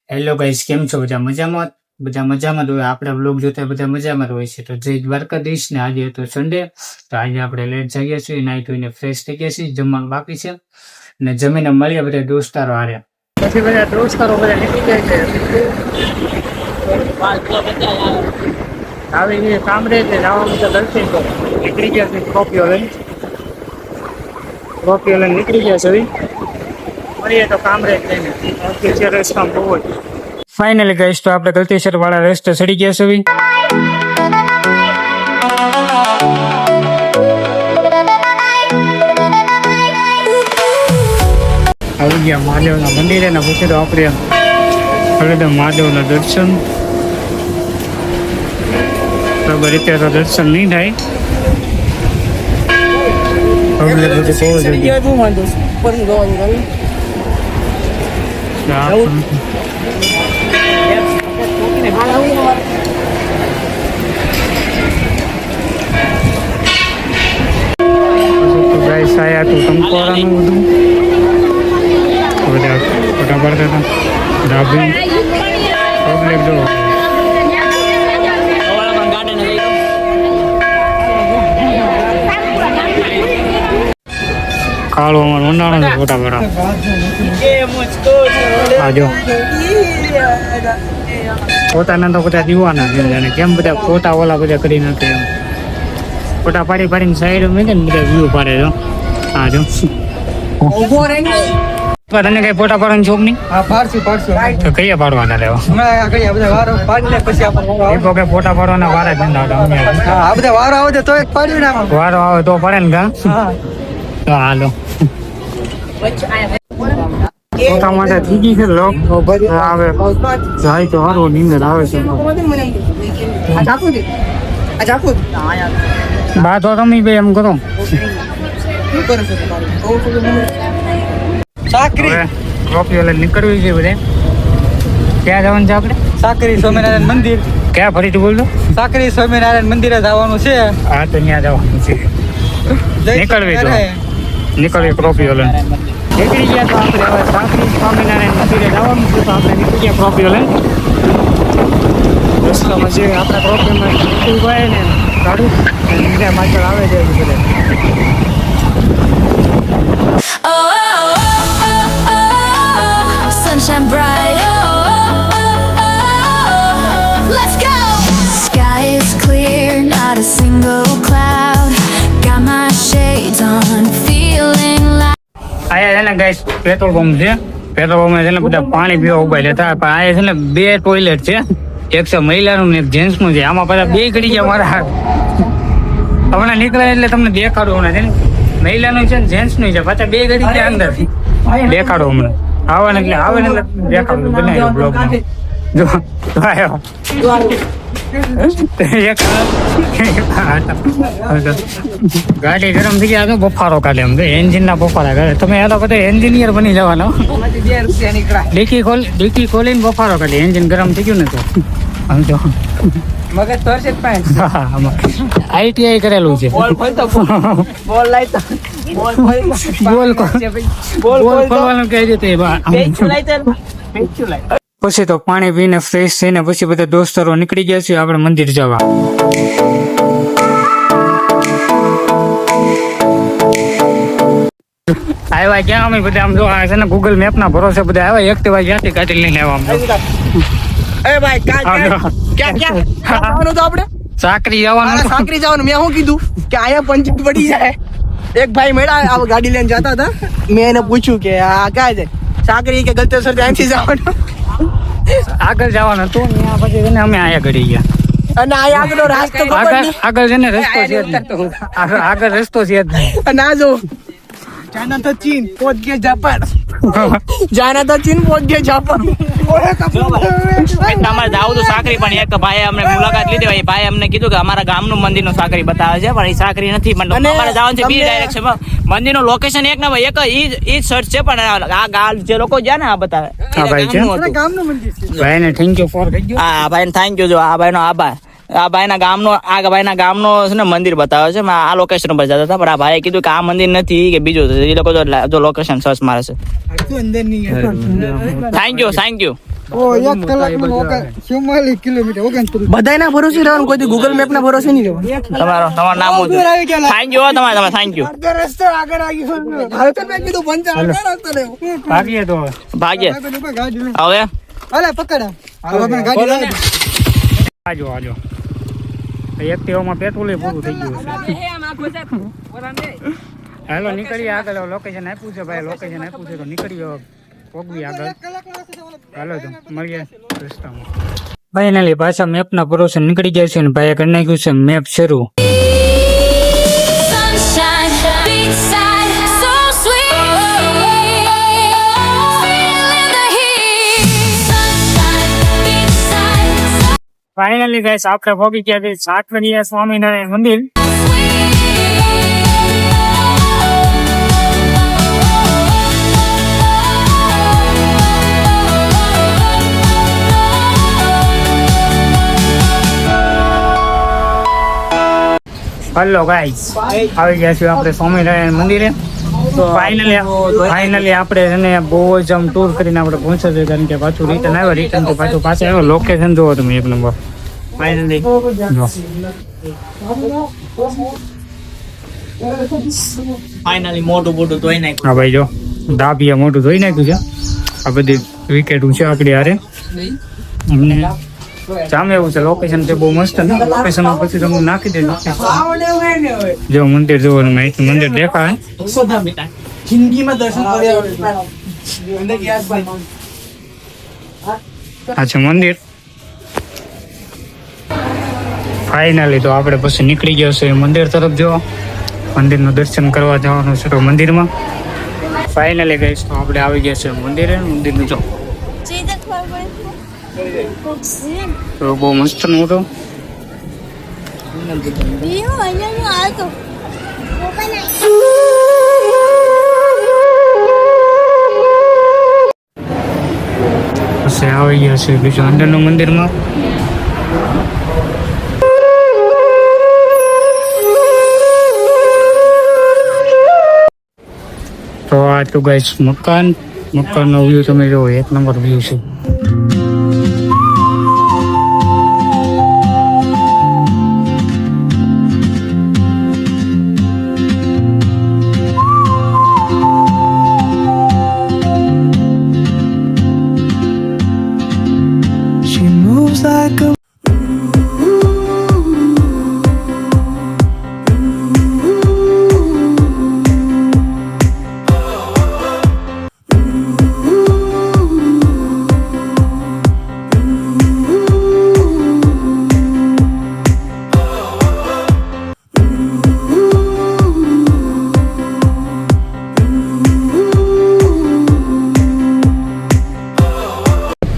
Hello guys, કેમ છો? બધા મજામાં? બધા મજામાં તો આપણે બ્લોગ જોતા બધા મજામાં જ હોય છે. તો જય દ્વારકાધીશ ને આજે હતો સન્ડે, તો આજે આપણે લેટ જાગ્યા છીએ, નાઈ ધોઈને ફ્રેશ થઈ ગયા છીએ, જમવાનું બાકી છે ને જમીને મળ્યા બધા દોસ્તારો હાર્યા. પછી બધા દોસ્તારો બધા નીકળી જાય છે આવી કામરેજ જવાનું તો દર્શન કરો નીકળી ગયા છે. ટ્રોફીઓ લઈને નીકળી ગયા છે. મળીએ તો કામરેજ જઈને ગલતેશ્વર રસ્તામાં બહુ જ ફાઇનલી ગઈશ તો આપણે ગલતેશ્વર વાળા રસ્તે ચડી ગયા છે. આવી ગયા મહાદેવના મંદિરે ને પછી તો આપણે હવે તો મહાદેવના દર્શન બરાબર રીતે તો દર્શન નહીં થાય. આયા તો કંકોરાનું બધું બધા ફોટા પાડતા હતા. ડાબી પબ્લિક જો કાળો અમારો ઉનાળો ફોટા પાડવા આજો પોતાના તો બધા દીવાના છે. કેમ બધા ફોટા ઓલા બધા કરી નાખે એમ ફોટા પાડી પાડીને સાઈડ મેં ને બધા વ્યૂ પાડે છો. હા જો તને કઈ ફોટા પાડવાની શોખ નહીં? તો કયા પાડવાના લેવા ફોટા પાડવાના વારા જ વારો આવે તો પડે ને ગા. તો હાલો ફોટા માટે થઈ ગઈ છે લોક આવે જાય તો સારું નીંદર આવે છે. બા તો તમે બે એમ કરો નીકળવી છે બધે. ક્યાં જવાનું છે આપણે? સાકરી સ્વામિનારાયણ મંદિર. ક્યાં ફરીથી બોલતો? સાકરી સ્વામિનારાયણ મંદિરે જવાનું છે. હા તો ત્યાં જવાનું છે. નીકળવી પ્રોફિયો લઈને નીકળી ગયા તો આપણે હવે સાકરી સ્વામિનારાયણ મંદિરે જવાનું છે. તો આપણે નીકળી ગયા પ્રોફિયો લઈને રસ્તામાં જે આપણા પ્રોફિયોમાં નીકળી હોય ને ગાડું બીજા પાછળ આવે છે બધે. Sunshine bright, let's go. Sky is clear, not a single cloud. Got my shades on, feeling like. આયા છે ને ગાઈસ પેટ્રોલ પંપ છે. પેટ્રોલ પંપ છે ને બધા પાણી પીવા ઉભા રહેતા. પણ આયા છે ને બે ટોયલેટ છે, એક છે મહિલાનું ને એક જેન્ટ્સનું છે. આમાં પાછા બે ઘડી ગયા મારા હમણાં નીકળે એટલે તમને દેખાડું. હમણાં છે ને મહિલાનું છે ને જેન્ટ્સનું છે. પાછા બે ઘડી ગયા અંદર દેખાડો હમણાં આવે ને એટલે દેખાડું બનાવ્યો બ્લોગ જો આવ્યો ગાડી ગરમ થઈ ગયા તો બફારો કાઢે એમ તો એન્જિન ના બફારા કાઢે. તમે આ બધા એન્જિનિયર બની જવાનો. ડીકી ખોલીને બફારો કાઢે. એન્જિન ગરમ થઈ ગયું ને તો આમ તો આઈટીઆઈ કરેલું છે. પછી તો પાણી પીને ફ્રેશ થઈને પછી બધા દોસ્તારો નીકળી ગયા છે આપણે મંદિર જવા. આવ્યા ક્યાં અમે બધા આમ જો છે ને ગૂગલ મેપ ના ભરોસે બધા આવ્યા. એક્ટિવા ક્યાંથી કાઢી લઈને આવ્યા. સાકરી જવાનું. સાકરી જવાનું. મેં શું કીધું કે અહીંયા પંચાયત પડી જાય. એક ભાઈ મળ્યા ગાડી લઈને જતા હતા. મેં એને પૂછ્યું કે આ ક્યાં છે સાકરી કે ગલતેશ્વર ત્યાંથી જવાનું. આગળ જવાનું હતું પછી અમે અહીંયા ઘડી ગયા. અને આ આગળ રસ્તો આગળ છે ને રસ્તો છે આગળ રસ્તો છે જ નહીં. અને આ જો જાના તો ચીન પહોંચ ગયા જાપાન. જાના તો ચીન પહોંચ ગયા જાપાન. તમારે જાવું તો સાકરી પણ એક ભાઈ અમને મુલાકાત લીધી. ભાઈ અમને કીધું કે અમારા ગામનું મંદિરનું સાકરી બતાવે છે પણ એ સાકરી નથી. પણ અમારે જવાનું છે બી ડાયરેક્શનમાં. મંદિરનું લોકેશન એક ના એક ઈ જ સર્ચ છે પણ આ ગામ જે લોકો જ્યાં ને આ બતાવે. હા ભાઈ છે ગામનું મંદિર છે. ભાઈને થેન્ક યુ ફોર હા ભાઈને થેન્ક યુ. જો આ ભાઈનો આભાર. આ ભાઈના ગામનો છે ને મંદિર બતાવે છે. આ લોકેશન પર જતા હતા પણ આ ભાઈએ કીધું કે આ મંદિર નથી કે બીજું છે. એ લોકો જો લોકેશન સર્ચ મારે છે. Thank you. બધાયના ભરોસે રહેવાનું, કોઈ ગૂગલ મેપ ના ભરોસે નહીં રહેવાનું. તમારું નામ શું છે? થેન્ક યુ તમારે થેન્ક યુ. હવે તો મેં કીધું પંચાયત રસ્તો લેવો. ભાગીએ તો હવે. ભાગ્ય હવે અલે પકડ આજો એક્ટિવામાં પેટ્રોલ પૂરું થઈ ગયું છે. હાલો નીકળીએ આગળ. લોકેશન આપ્યું છે ભાઈ, લોકેશન આપ્યું છે તો નીકળીએ પોગવી આગળ. હાલો તો મળીએ રસ્તામાં. ફાઇનલી પાછા મેપના ભરોસે નીકળી ગયા છે ને ભાઈએ કરી નાખ્યું છે મેપ શરૂ. Sunshine, beachside, so sweet. Feeling the heat. Sunshine, beachside, so finally guys આપણે પહોંચી ગયા છે સાતવડિયા સ્વામિનારાયણ મંદિર. હેલો ગાઈસ, આવી ગયા છીએ આપણે સ્વામિનારાયણ મંદિરે. ફાઇનલી આપણે છે ને બહુ જ આમ ટૂર કરીને આપણે પહોંચ્યા છે, કારણ કે પાછું રિટર્ન પાછા આવ્યો. લોકેશન જોવો તમે એક નંબર. ફાઇનલી મોટું ધોઈ નાખ્યું. હા ભાઈ જો ડાબીએ મોટું ધોઈ નાખ્યું છે. આ બધી વિકેટ છે આપણી હારે. અમને સામે એવું છે લોકેશન છે બહુ મસ્ત. લોકેશન પછી તમને નાખી દે. જો મંદિર જોવાનું મંદિર દેખાય. જિંદગીમાં દર્શન આ છે મંદિર. ફાઇનલી તો આપણે પછી નીકળી ગયા છે મંદિર તરફ. જો મંદિરનું દર્શન કરવા જવાનું છે તો મંદિરમાં. ફાઇનલી ગઈશ તો આપણે આવી ગયા છે મંદિરે. મંદિરનું જો તો બહુ મસ્ત મોટો. પછી આવી ગયા છે બીજું અંદરનું મંદિરમાં. તો આ તો ગાઈસ મકાનનો વ્યૂ તમે જો એક નંબર વ્યૂ છે.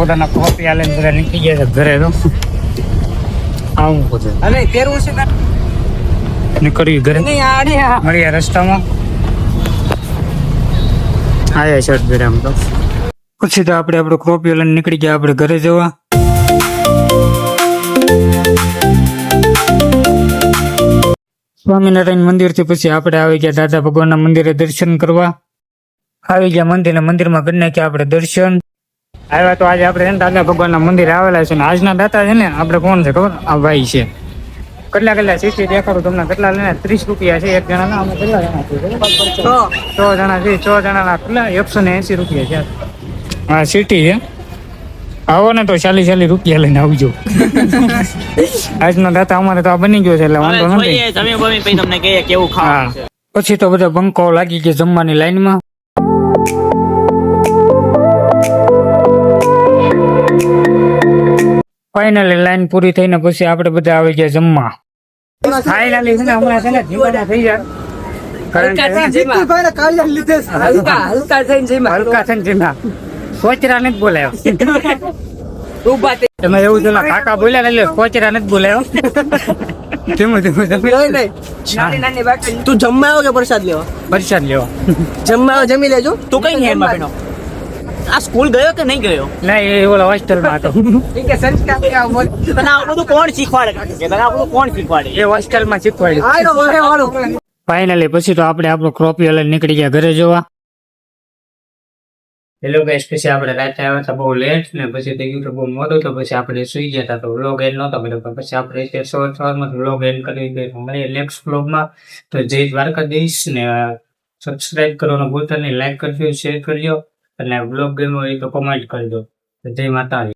પોતાના કોપી આલે બધા નીકળી ગયા છે ઘરે. તો આવું બધું અને તેરું છે નીકળી ઘરે. મળ્યા રસ્તામાં આયા શર્ટ પહેરે. આમ તો પછી તો આપણે આપણો કોપી લઈને નીકળી ગયા આપણે ઘરે જવા. સ્વામિનારાયણ મંદિર થી પછી આપણે આવી ગયા દાદા ભગવાનના મંદિરે દર્શન કરવા. આવી ગયા મંદિરમાં કરી નાખ્યા આપણે દર્શન. આવ્યા તો આજે આપણે દાદા ભગવાનના મંદિરે આવેલા છે. આજના દાતા છે ને આપણે કોણ છે ખબર? આ ભાઈ છે. કેટલા સીટી દેખાડું તમને. કેટલા લેના? 30 રૂપિયા છે એક જણાના. અમે કેટલા જણા છે? 100 જણા છે. 100 જણાના કેટલા? 180 રૂપિયા છે. હા સીટી છે. આવો ને તો 40 રૂપિયા લઈને આવજો. આજના દાતા અમારે તો આ બની ગયો છે એટલે વાંધો નથી. તમને કહીએ કેવું ખાવાનું છે. પછી તો બધા બંકો લાગી ગયા જમવાની લાઈનમાં. ફાઇનલી લાઈન પૂરી થઈને પછી આપણે બધા આવી ગયા જમવા. ફાઇનલી છે ને હમણાં છે ને જીવાના થઈ જાય. હલકા થઈને જીમા કોચરા નથી બોલાયો. તમે એવું છે કાકા બોલ્યા એટલે કોચરા નથી બોલાયો. તું જમવા આવ્યો કે પ્રસાદ લેવા? પ્રસાદ લેવા જમવા આવ્યો, જમી લેજો. તું કઈ નહીં આ સ્કૂલ ગયો કે નહીં ગયો? ના એ ઓલા હોસ્ટેલમાં હતો. તને આ બધું કોણ શીખવાડે? એ હોસ્ટેલમાં શીખવાડ્યું. ફાઇનલી પછી તો આપણે આપણો ક્રોપી લઈને નીકળી ગયા ઘરે જોવા. હેલો ગાઈસ, પછી આપણે રાતે આવ્યા હતા બહુ લેટ ને પછી થઈ ગયું બહુ મોડું, તો પછી આપણે સુઈ ગયા હતા, તો વ્લોગ એન્ડ નહોતો કર્યો, પણ પછી આપણે સવારમાં વ્લોગ એન્ડ કરી દઈએ. મળીએ નેક્સ્ટ વ્લોગમાં. તો જય દ્વારકાધીશ ને સબસ્ક્રાઇબ કરવાનું ભૂલતા નહીં, લાઈક કરજો, શેર કરજો અને વ્લોગ ગમ્યો હોય તો કમેન્ટ કરજો. જય માતાજી.